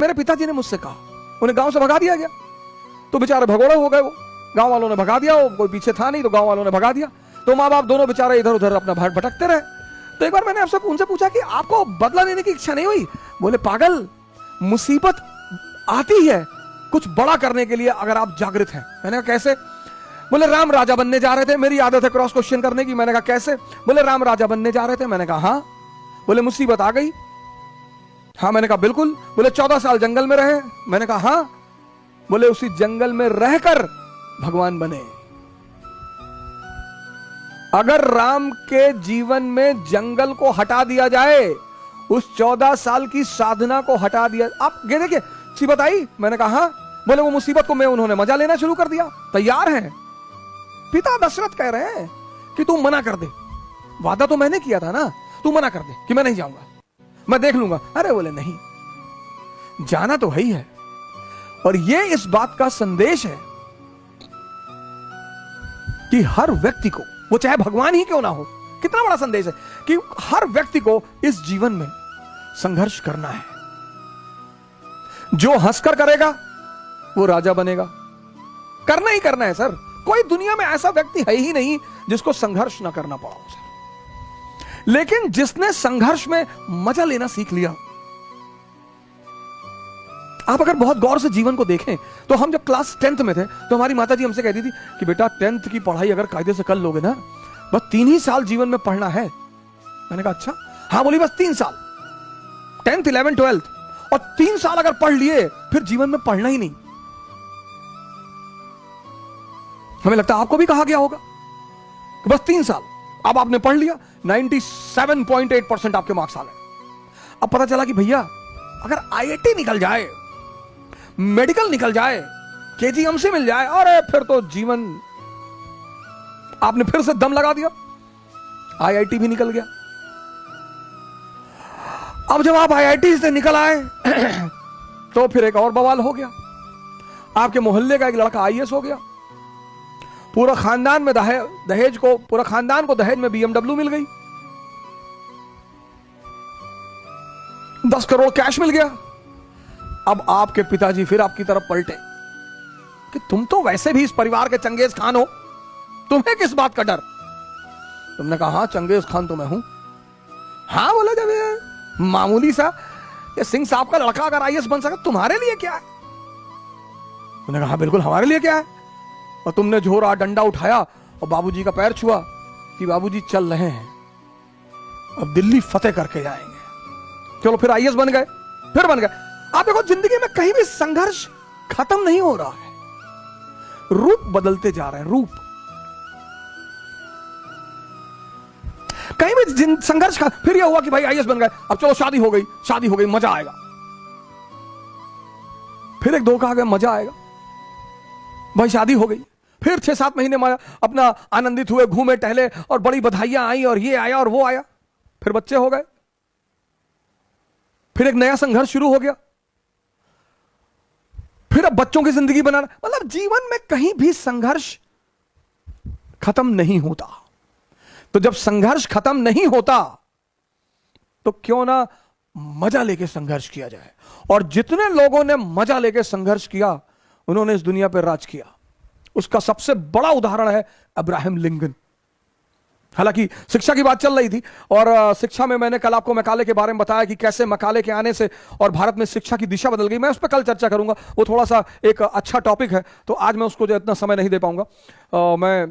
मेरे पिताजी ने मुझसे कहा, उन्हें गांव से भगा दिया गया, तो बेचारे भगोड़े हो गए। वो गांव वालों ने भगा दिया, वो कोई पीछे था नहीं तो गांव वालों ने भगा दिया, तो माँ बाप दोनों बेचारे इधर उधर अपना भटकते रहे। तो एक बार मैंने आपसे उनसे पूछा कि आपको बदला लेने की इच्छा नहीं हुई? बोले पागल, मुसीबत आती है कुछ बड़ा करने के लिए अगर आप जागृत हैं। मैंने कहा कैसे? बोले राम राजा बनने जा रहे थे। मेरी आदत है क्रॉस क्वेश्चन करने की। मैंने कहा कैसे? बोले राम राजा बनने जा रहे थे। मैंने कहा हाँ। बोले मुसीबत आ गई? हाँ। मैंने कहा बिल्कुल। बोले 14 साल जंगल में रहे। मैंने कहा हाँ। बोले उसी जंगल में रहकर भगवान बने। अगर राम के जीवन में जंगल को हटा दिया जाए, उस 14 साल की साधना को हटा दिया, आप ये देखिए मुसीबत आई। मैंने कहा हाँ। बोले वो मुसीबत को मैं उन्होंने मजा लेना शुरू कर दिया। तैयार हैं। पिता दशरथ कह रहे हैं कि तू मना कर दे, वादा तो मैंने किया था ना, तू मना कर दे कि मैं नहीं जाऊंगा, मैं देख लूंगा। अरे बोले नहीं, जाना तो है ही है। और ये इस बात का संदेश है कि हर व्यक्ति को, वो चाहे भगवान ही क्यों ना हो, कितना बड़ा संदेश है कि हर व्यक्ति को इस जीवन में संघर्ष करना है। जो हंसकर करेगा वो राजा बनेगा। करना ही करना है सर। कोई दुनिया में ऐसा व्यक्ति है ही नहीं जिसको संघर्ष ना करना पड़ा हो सर। लेकिन जिसने संघर्ष में मजा लेना सीख लिया, आप अगर बहुत गौर से जीवन को देखें तो हम जब क्लास 10th में थे तो हमारी माताजी हमसे कहती थी कि बेटा 10th की पढ़ाई अगर कायदे से कर लोगे ना, बस 3 ही साल जीवन में पढ़ना है। मैंने कहा अच्छा? हाँ बोली बस 3 साल, 10th 11th 12th, और 3 साल अगर पढ़ लिए फिर जीवन में पढ़ना ही नहीं। हमें लगता है आपको भी कहा गया होगा कि बस 3 साल। अब आपने पढ़ लिया, 97.8% आपके मार्क्स आ गए। अब पता चला कि भैया अगर आईआईटी निकल जाए, मेडिकल निकल जाए, केजीएमसी मिल जाए, अरे फिर तो जीवन, आपने फिर से दम लगा दिया। आईआईटी भी निकल गया। अब जब आप आईआईटी से निकल आए तो फिर एक और बवाल हो गया। आपके मोहल्ले का एक लड़का आईएएस हो गया। पूरा खानदान में दहेज को, पूरा खानदान को दहेज में बीएमडब्ल्यू मिल गई, 10 करोड़ कैश मिल गया। अब आपके पिताजी फिर आपकी तरफ पलटे कि तुम तो वैसे भी इस परिवार के चंगेज खान हो, तुम्हें किस बात का डर? तुमने कहा हाँ चंगेज खान तो मैं हूं। हाँ बोले जब ये मामूली सा ये सिंह साहब का लड़का अगर आईएएस बन सके, तुम्हारे लिए क्या है? तुमने कहा बिल्कुल हमारे लिए क्या है। और तुमने झोरा डंडा उठाया और बाबूजी का पैर छुआ कि बाबूजी चल रहे हैं, अब दिल्ली फतेह करके जाएंगे। चलो फिर आईएएस बन गए, फिर बन गए। आप देखो जिंदगी में कहीं भी संघर्ष खत्म नहीं हो रहा है, रूप बदलते जा रहे हैं, रूप। कहीं भी संघर्ष का, फिर यह हुआ कि भाई आईएएस बन गए, अब चलो शादी हो गई, शादी हो गई, मजा आएगा। फिर एक धोखा आ गया, मजा आएगा, भाई शादी हो गई। फिर 6-7 महीने में अपना आनंदित हुए, घूमे टहले और बड़ी बधाइयां आई और ये आया और वो आया। फिर बच्चे हो गए, फिर एक नया संघर्ष शुरू हो गया, फिर अब बच्चों की जिंदगी बनाना। मतलब जीवन में कहीं भी संघर्ष खत्म नहीं होता। तो जब संघर्ष खत्म नहीं होता तो क्यों ना मजा लेके संघर्ष किया जाए। और जितने लोगों ने मजा लेके संघर्ष किया उन्होंने इस दुनिया पर राज किया। उसका सबसे बड़ा उदाहरण है अब्राहम लिंकन। हालांकि शिक्षा की बात चल रही थी और शिक्षा में मैंने कल आपको मैकाले के बारे में बताया कि कैसे मैकाले के आने से और भारत में शिक्षा की दिशा बदल गई। मैं उस पर कल चर्चा करूंगा, वो थोड़ा सा एक अच्छा टॉपिक है, तो आज मैं उसको जो इतना समय नहीं दे पाऊंगा। मैं